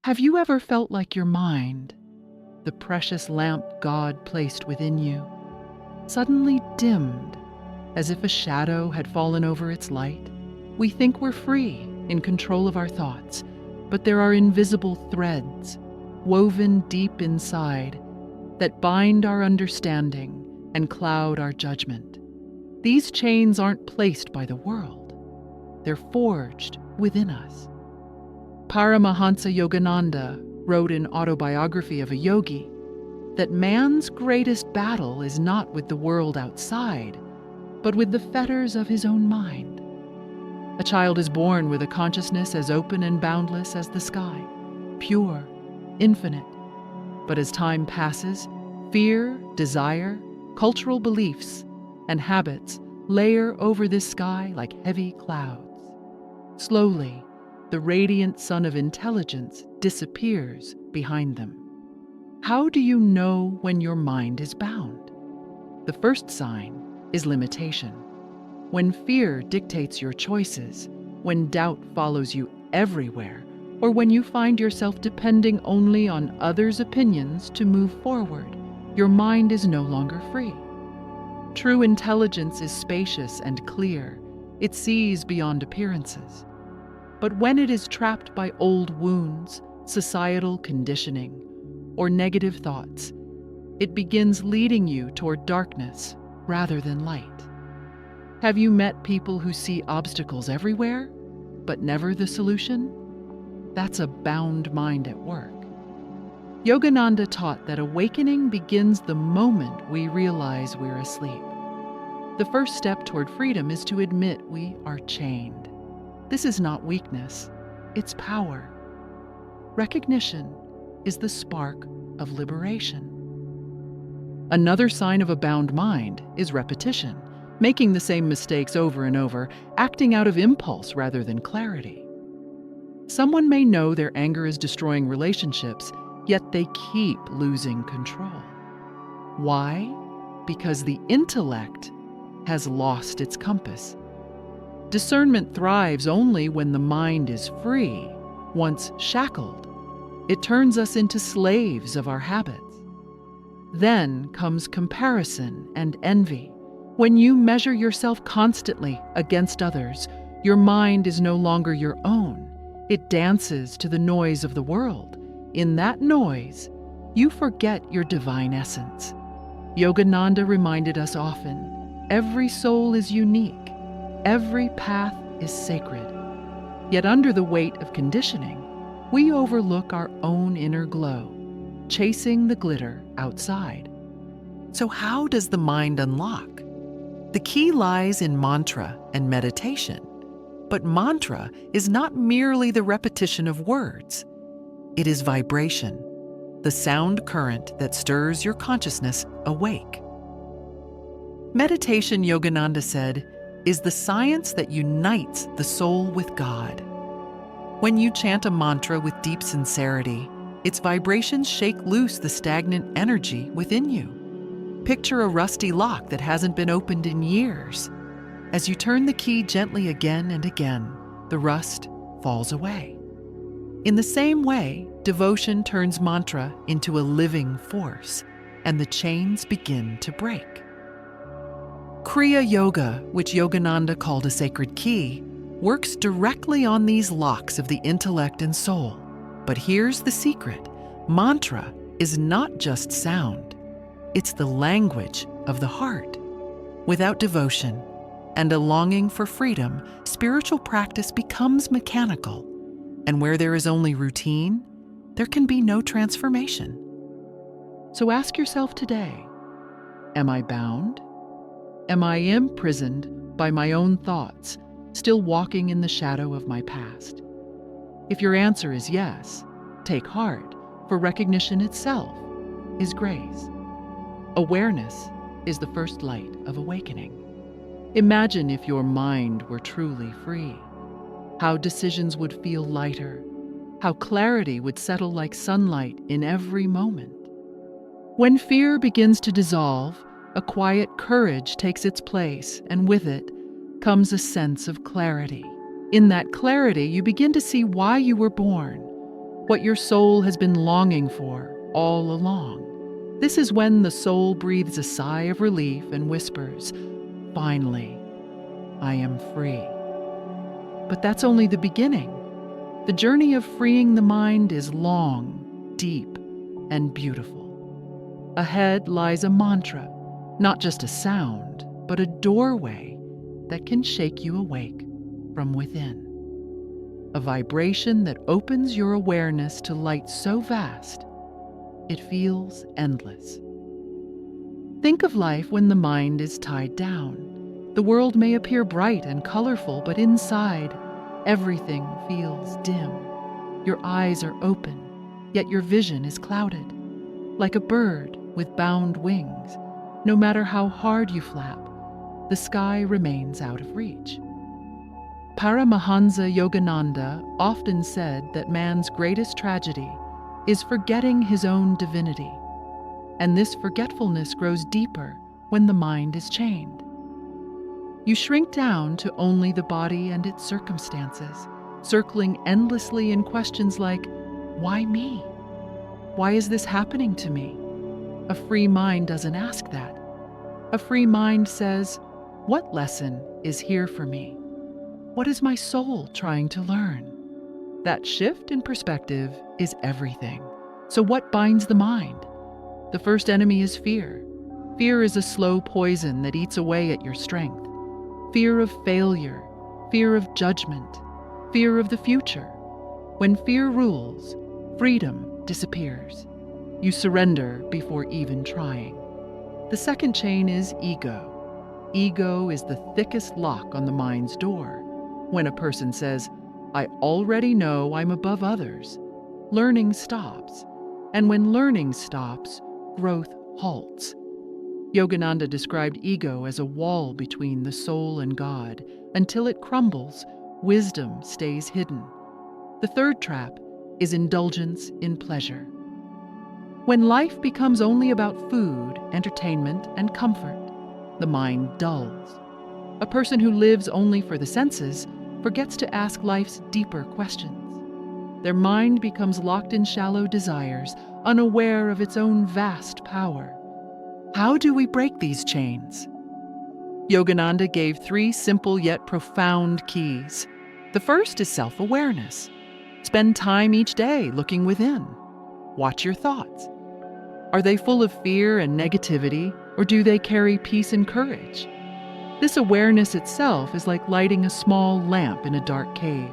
Have you ever felt like your mind, the precious lamp God placed within you, suddenly dimmed, as if a shadow had fallen over its light? We think we're free, in control of our thoughts, but there are invisible threads, woven deep inside, that bind our understanding and cloud our judgment. These chains aren't placed by the world. They're forged within us. Paramahansa Yogananda wrote in Autobiography of a Yogi that man's greatest battle is not with the world outside, but with the fetters of his own mind. A child is born with a consciousness as open and boundless as the sky, pure, infinite. But as time passes, fear, desire, cultural beliefs, and habits layer over this sky like heavy clouds. Slowly, the radiant sun of intelligence disappears behind them. How do you know when your mind is bound? The first sign is limitation. When fear dictates your choices, when doubt follows you everywhere, or when you find yourself depending only on others' opinions to move forward, your mind is no longer free. True intelligence is spacious and clear. It sees beyond appearances. But when it is trapped by old wounds, societal conditioning, or negative thoughts, it begins leading you toward darkness rather than light. Have you met people who see obstacles everywhere, but never the solution? That's a bound mind at work. Yogananda taught that awakening begins the moment we realize we're asleep. The first step toward freedom is to admit we are chained. This is not weakness, it's power. Recognition is the spark of liberation. Another sign of a bound mind is repetition, making the same mistakes over and over, acting out of impulse rather than clarity. Someone may know their anger is destroying relationships, yet they keep losing control. Why? Because the intellect has lost its compass. Discernment thrives only when the mind is free. Once shackled, it turns us into slaves of our habits. Then comes comparison and envy. When you measure yourself constantly against others, your mind is no longer your own. It dances to the noise of the world. In that noise, you forget your divine essence. Yogananda reminded us often, every soul is unique. Every path is sacred. Yet under the weight of conditioning, we overlook our own inner glow, chasing the glitter outside. So how does the mind unlock? The key lies in mantra and meditation. But mantra is not merely the repetition of words. It is vibration, the sound current that stirs your consciousness awake. Meditation, Yogananda said, is the science that unites the soul with God. When you chant a mantra with deep sincerity, its vibrations shake loose the stagnant energy within you. Picture a rusty lock that hasn't been opened in years. As you turn the key gently again and again, the rust falls away. In the same way, devotion turns mantra into a living force, and the chains begin to break. Kriya Yoga, which Yogananda called a sacred key, works directly on these locks of the intellect and soul. But here's the secret. Mantra is not just sound. It's the language of the heart. Without devotion and a longing for freedom, spiritual practice becomes mechanical. And where there is only routine, there can be no transformation. So ask yourself today, am I bound? Am I imprisoned by my own thoughts, still walking in the shadow of my past? If your answer is yes, take heart, for recognition itself is grace. Awareness is the first light of awakening. Imagine if your mind were truly free, how decisions would feel lighter, how clarity would settle like sunlight in every moment. When fear begins to dissolve, a quiet courage takes its place, and with it comes a sense of clarity. In that clarity, you begin to see why you were born, what your soul has been longing for all along. This is when the soul breathes a sigh of relief and whispers, "Finally, I am free." But that's only the beginning. The journey of freeing the mind is long, deep, and beautiful. Ahead lies a mantra, not just a sound, but a doorway that can shake you awake from within. A vibration that opens your awareness to light so vast, it feels endless. Think of life when the mind is tied down. The world may appear bright and colorful, but inside, everything feels dim. Your eyes are open, yet your vision is clouded. Like a bird with bound wings, no matter how hard you flap, the sky remains out of reach. Paramahansa Yogananda often said that man's greatest tragedy is forgetting his own divinity, and this forgetfulness grows deeper when the mind is chained. You shrink down to only the body and its circumstances, circling endlessly in questions like, why me? Why is this happening to me? A free mind doesn't ask that. A free mind says, what lesson is here for me? What is my soul trying to learn? That shift in perspective is everything. So what binds the mind? The first enemy is fear. Fear is a slow poison that eats away at your strength. Fear of failure, fear of judgment, fear of the future. When fear rules, freedom disappears. You surrender before even trying. The second chain is ego. Ego is the thickest lock on the mind's door. When a person says, I already know I'm above others, learning stops. And when learning stops, growth halts. Yogananda described ego as a wall between the soul and God. Until it crumbles, wisdom stays hidden. The third trap is indulgence in pleasure. When life becomes only about food, entertainment, and comfort, the mind dulls. A person who lives only for the senses forgets to ask life's deeper questions. Their mind becomes locked in shallow desires, unaware of its own vast power. How do we break these chains? Yogananda gave 3 simple yet profound keys. The first is self-awareness. Spend time each day looking within. Watch your thoughts. Are they full of fear and negativity, or do they carry peace and courage? This awareness itself is like lighting a small lamp in a dark cave.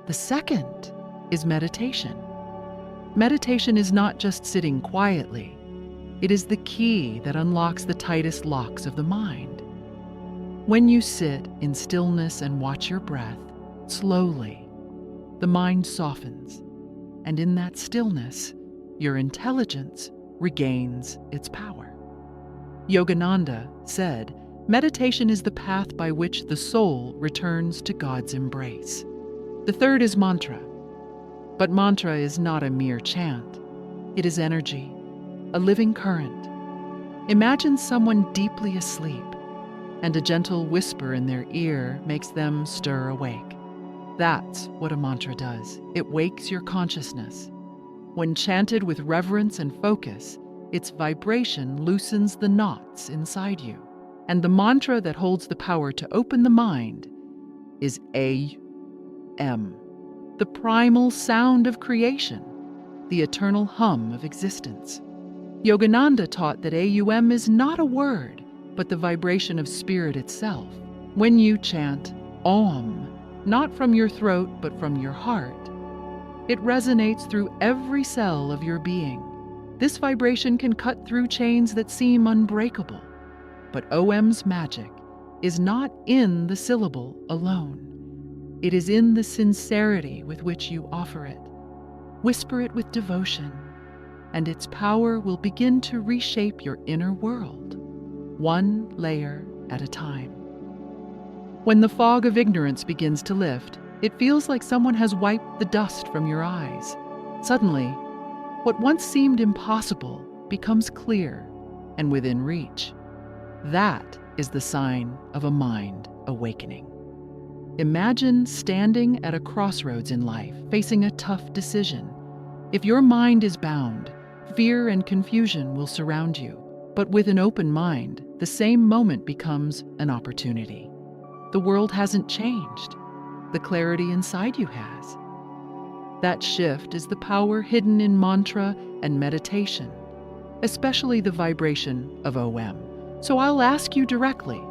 The second is meditation. Meditation is not just sitting quietly. It is the key that unlocks the tightest locks of the mind. When you sit in stillness and watch your breath, slowly, the mind softens, and in that stillness, your intelligence regains its power. Yogananda said, meditation is the path by which the soul returns to God's embrace. The third is mantra. But mantra is not a mere chant. It is energy, a living current. Imagine someone deeply asleep, and a gentle whisper in their ear makes them stir awake. That's what a mantra does. It wakes your consciousness. When chanted with reverence and focus, its vibration loosens the knots inside you. And the mantra that holds the power to open the mind is A-M, the primal sound of creation, the eternal hum of existence. Yogananda taught that AUM is not a word, but the vibration of spirit itself. When you chant Om, not from your throat, but from your heart, it resonates through every cell of your being. This vibration can cut through chains that seem unbreakable. But OM's magic is not in the syllable alone. It is in the sincerity with which you offer it. Whisper it with devotion, and its power will begin to reshape your inner world, one layer at a time. When the fog of ignorance begins to lift, it feels like someone has wiped the dust from your eyes. Suddenly, what once seemed impossible becomes clear and within reach. That is the sign of a mind awakening. Imagine standing at a crossroads in life, facing a tough decision. If your mind is bound, fear and confusion will surround you. But with an open mind, the same moment becomes an opportunity. The world hasn't changed. The clarity inside you has. That shift is the power hidden in mantra and meditation, especially the vibration of OM. So I'll ask you directly,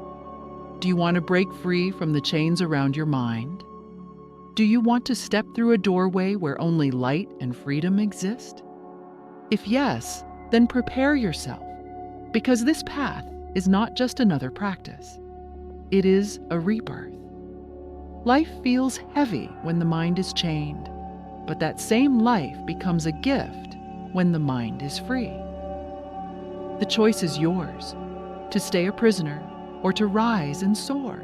do you want to break free from the chains around your mind? Do you want to step through a doorway where only light and freedom exist? If yes, then prepare yourself, because this path is not just another practice. It is a rebirth. Life feels heavy when the mind is chained, but that same life becomes a gift when the mind is free. The choice is yours, to stay a prisoner or to rise and soar.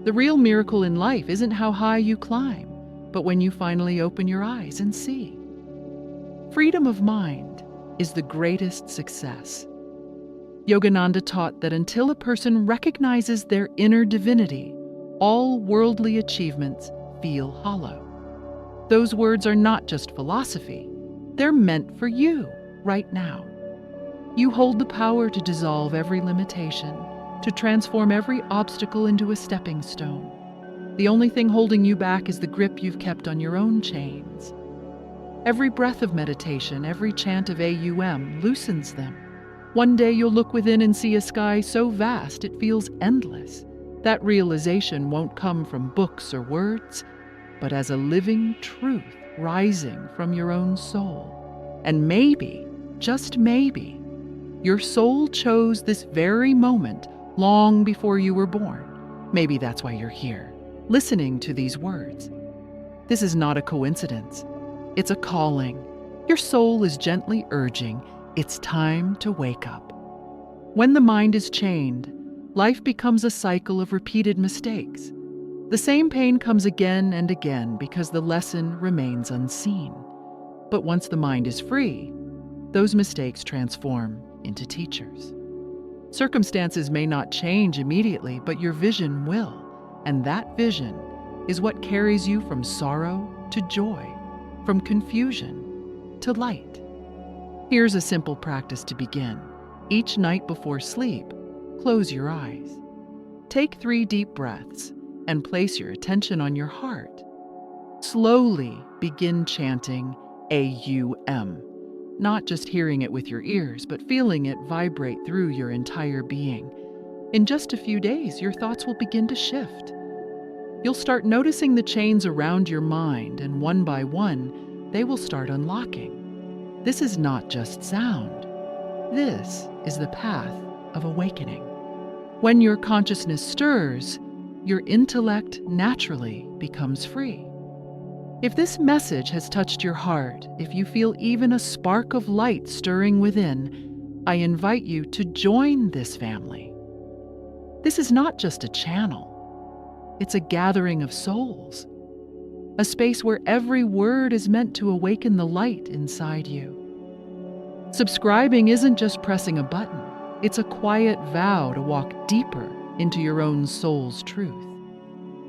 The real miracle in life isn't how high you climb, but when you finally open your eyes and see. Freedom of mind is the greatest success. Yogananda taught that until a person recognizes their inner divinity, all worldly achievements feel hollow. Those words are not just philosophy, they're meant for you right now. You hold the power to dissolve every limitation, to transform every obstacle into a stepping stone. The only thing holding you back is the grip you've kept on your own chains. Every breath of meditation, every chant of AUM loosens them. One day you'll look within and see a sky so vast it feels endless. That realization won't come from books or words, but as a living truth rising from your own soul. And maybe, just maybe, your soul chose this very moment long before you were born. Maybe that's why you're here, listening to these words. This is not a coincidence. It's a calling. Your soul is gently urging, it's time to wake up. When the mind is chained, life becomes a cycle of repeated mistakes. The same pain comes again and again because the lesson remains unseen. But once the mind is free, those mistakes transform into teachers. Circumstances may not change immediately, but your vision will. And that vision is what carries you from sorrow to joy, from confusion to light. Here's a simple practice to begin. Each night before sleep, close your eyes. Take 3 deep breaths and place your attention on your heart. Slowly begin chanting AUM, not just hearing it with your ears, but feeling it vibrate through your entire being. In just a few days, your thoughts will begin to shift. You'll start noticing the chains around your mind, and one by one, they will start unlocking. This is not just sound. This is the path of awakening. When your consciousness stirs, your intellect naturally becomes free. If this message has touched your heart, if you feel even a spark of light stirring within, I invite you to join this family. This is not just a channel. It's a gathering of souls, a space where every word is meant to awaken the light inside you. Subscribing isn't just pressing a button. It's a quiet vow to walk deeper into your own soul's truth.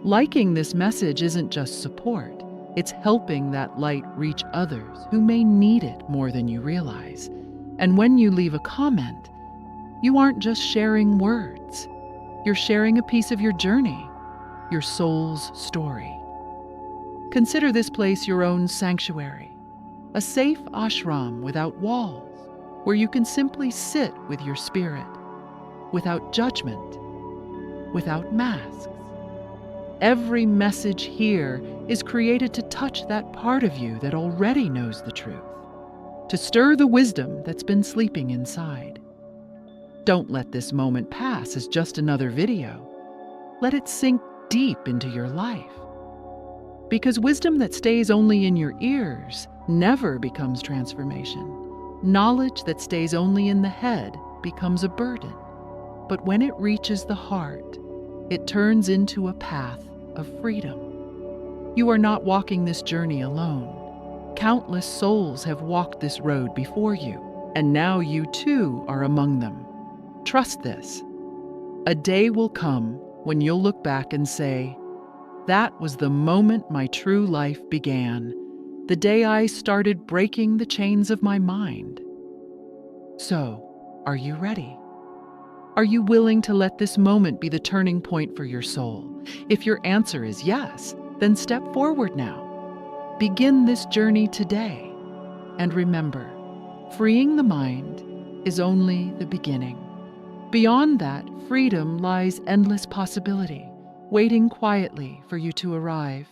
Liking this message isn't just support. It's helping that light reach others who may need it more than you realize. And when you leave a comment, you aren't just sharing words. You're sharing a piece of your journey, your soul's story. Consider this place your own sanctuary, a safe ashram without walls, where you can simply sit with your spirit, without judgment, without masks. Every message here is created to touch that part of you that already knows the truth, to stir the wisdom that's been sleeping inside. Don't let this moment pass as just another video. Let it sink deep into your life. Because wisdom that stays only in your ears never becomes transformation. Knowledge that stays only in the head becomes a burden. But when it reaches the heart, it turns into a path of freedom. You are not walking this journey alone. Countless souls have walked this road before you, and now you too are among them. Trust this. A day will come when you'll look back and say, "That was the moment my true life began. the day I started breaking the chains of my mind. So, are you ready? Are you willing to let this moment be the turning point for your soul? If your answer is yes, then step forward now. Begin this journey today. And remember, freeing the mind is only the beginning. Beyond that, freedom lies endless possibility, waiting quietly for you to arrive.